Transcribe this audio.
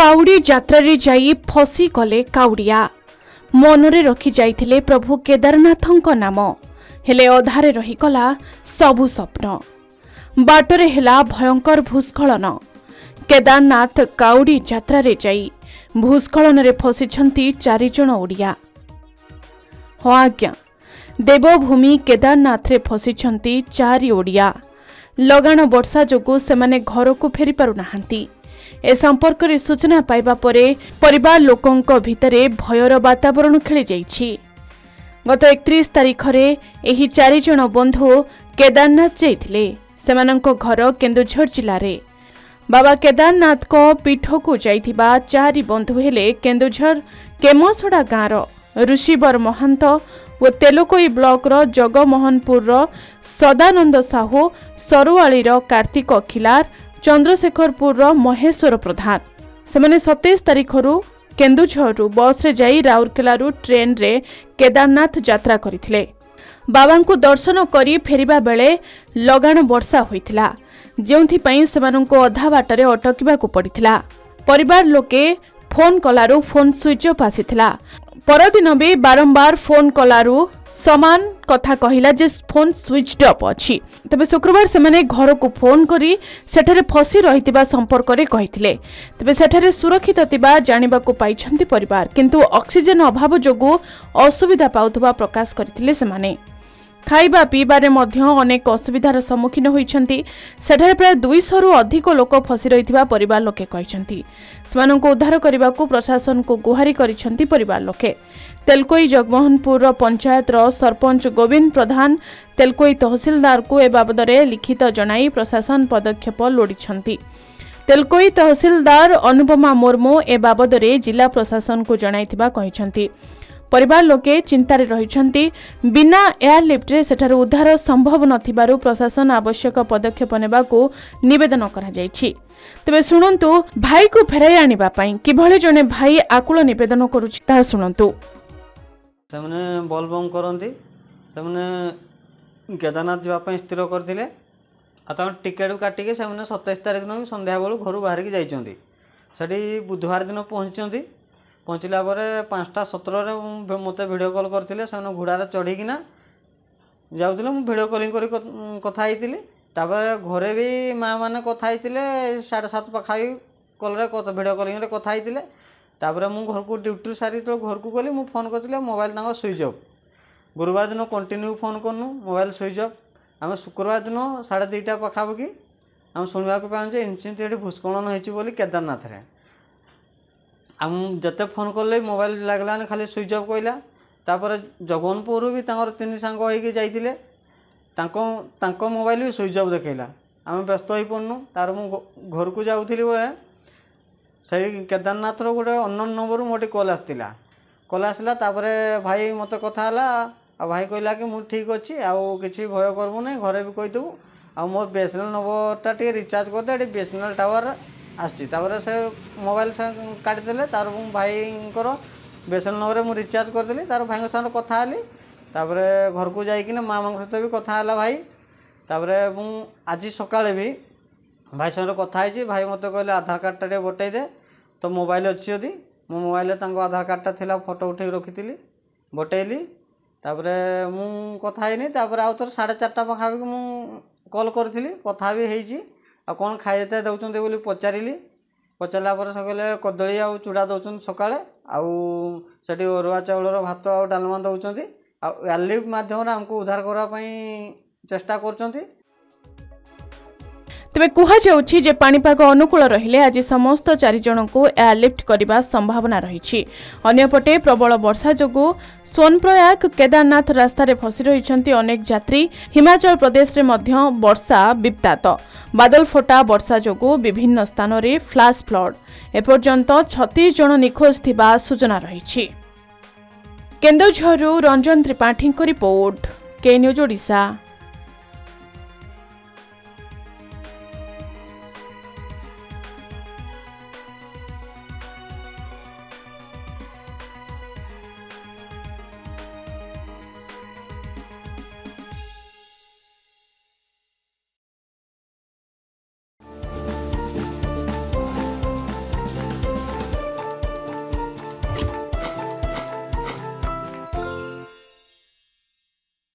Cowardly यात्रा रे जाई फसी गले काउडिया मनरे रखी जाइथिले प्रभु केदारनाथंक नाम हेले अधारे रही गला सबु स्वप्न बाटरे हेला भयंकर भूस्खलन केदारनाथ काउडी यात्रा रे जाई भूस्खलन रे फसिछंती 4 जण ओडिया। हाँ आज्ञा देवभूमि केदारनाथ रे फसिछंती 4 ओडिया। लगाण वर्षा जोगु सेमाने घर को फेरी पारु नाहंती। ए संपर्क रे सूचना पाइबा परे परिवार लोकंक भितरे भयर वातावरण खेली जाइछि। गत 31 तारिख रे एही 4 जण बंधु केदारनाथ जाइथिले। सेमानंक घर केन्दुझर जिल्ला रे। बाबा केदारनाथ को पीठ को जाइथिबा 4 बंधु हेले केन्दुझर केमसड़ा गाँर ऋषिवर महंत और तेलुकोई ब्लॉक रो जगमोहनपुर रो सदानंद साहू सरुआली रो कार्तिक खिलार चंद्रशेखरपुर रो महेश्वर प्रधान। सेमाने 27 तारिख रु केन्दुझर बस रे जाई राउरकेला रु ट्रेन रे केदारनाथ यात्रा करिथिले। बाबा को दर्शन करी फेरिबा बेले लगाण वर्षा होइथिला जेउथि पई सेमानंको अधा बाटरे अटकिबाकू पड़िथिला। परिवार लोके फोन कलारु फोन स्विच ऑफ आसीथिला। परदिन भी बारंबार फोन कलारु समान कथा कहिला जे फोन स्विच ऑफ अछि। तबे शुक्रवार सेमाने घर को फोन करी सेठारे फसी रहितिबा संपर्क रे कहिथिले। तबे सेठारे सुरक्षित तिबा जानिबा को पाइछंती परिवार किंतु ऑक्सीजन अभाव जोगु असुविधा पाउथबा प्रकाश करथिले सेमाने। खाइबा पीबारे मध्य अनेक असुविधार सम्मुखीन होइछंती। सेठारे प्राय 200 रु अधिक लोक फसी रहितिबा परिवार लोके कहिछंती। सेमानंको उद्धार करबाकू प्रशासन को गुहारी करिछंती परिवार लोके। तेलकोई जगमोहनपुर पंचायत रो सरपंच गोविंद प्रधान तेलकोई तहसीलदार को ए बाबदरे लिखित जणाई प्रशासन पदक्षेप लोडिछंती। तेलकोई तहसीलदार अनुपमा मुर्मू ए बाबदरे जिला प्रशासन को जणाइथिबा कहिछंती। परिवार लोके चिंतारे रहिछंती। बिना एयरलिफ्ट रे सेठार उद्धार संभव नथिबारु प्रशासन आवश्यक पदक्षेप नेबाकू निवेदन करा जायछि। तबे सुनंतु भाई को फेराई आनिबा पई किभळे जने भाई आकुल निवेदन करूछि ता सुनंतु। सेमने बोलबम करंती सेमने केदारनाथ जावा पई स्थिर करथिले। आता टिकेट काटी के सेमने 27 तारिख न संध्या बेलू घर बाहर के जाइछंती। सेठी बुधवार दिन पहुंचंती। पहुँचला पर 5:17 मत भिडियो कॉल करते से घोड़ार चढ़ीकिना जाऊे मुझे भिडियो कॉलिंग कर कथा तापर घरे भी माँ मैंने कथा 7:30 पाखापी कल भिडियो कॉलिंग कथा तापर मु घर को ड्यूटी सारी तो घर को गली मुझे फोन कर मोबाइल तक स्विच ऑफ। गुरुवार दिन कंटिन्यू फोन करनु मोबाइल स्विच ऑफ। आम शुक्रवार दिन 2:30 पाखापाखि आम शुणा पाऊँ इनसीडेंट भूस्खलन होती केदारनाथ रे। आम जते फोन कले मोबाइल लगलान खाली स्विच ऑफ कहला। तापर जगनपुर भी 3 सांग होइके जाइतिले तांको मोबाइल भी स्विच ऑफ देखैला। आम व्यस्त हो पड़नु। तार मु घर को जाऊली बेले से केदारनाथ रो गोटे अननोन नंबर मोटे कॉल आसला। तापर भाई मत कथा आ भाई कहला कि मु ठीक अच्छी आउ किसी भय करबु नहीं घरे भी कहीदेबू आ मोर बीएसएनएल नंबरटा टे रिचार्ज करदे बीएसएनएल टावर आसती। तापर से मोबाइल से काटिदेले तार भाई बीएसएनएल नंबर मुझे रिचार्ज करदेली। तार भाई साथ कथा हेली। तापर घर को जाइए माँ सहित भी कथा है भाई। तापर आज सकाळे भी भाई साथ कथा भाई मत कहले आधार कार्डटा टे बटई दे तो मोबाइल अच्छी यदि मो मोबाइल आधार कार्डटा थिला फोटो उठे रखी बटैली। तापर मु कथा हैनी। तापर आउ थोर 4:30 पाखापाखि मु कॉल करी कथा भी होइछि। आ कौन खाइते दौरान बोली पचारि पचारा पर से कहले कदली आ चूड़ा दौरान सकाଳେ आठी अरुआ चाउलर भात आ डालमा दौरान एयरलिफ्ट माध्यम आमको उद्धार करने चेष्टा कर। तेबे कुहा जाउछि जे पानीपाग अनुकूल रहिले आज समस्त 4 जण को एयरलिफ्ट करबा संभावना रहिछि। अन्यपटे प्रबल वर्षा जोगु सोनप्रयाग केदारनाथ रास्ता रे फसी रहिछंती अनेक यात्री। हिमाचल प्रदेश रे मध्य वर्षा विप्तात बादल फटा वर्षा जोगु विभिन्न स्थान रे फ्लैश फ्लड। एपर्यंत 36 जण निखोज थिबा सूचना रहिछि। केन्दुझरु रंजन त्रिपाठी को रिपोर्ट के न्यूज ओडिशा।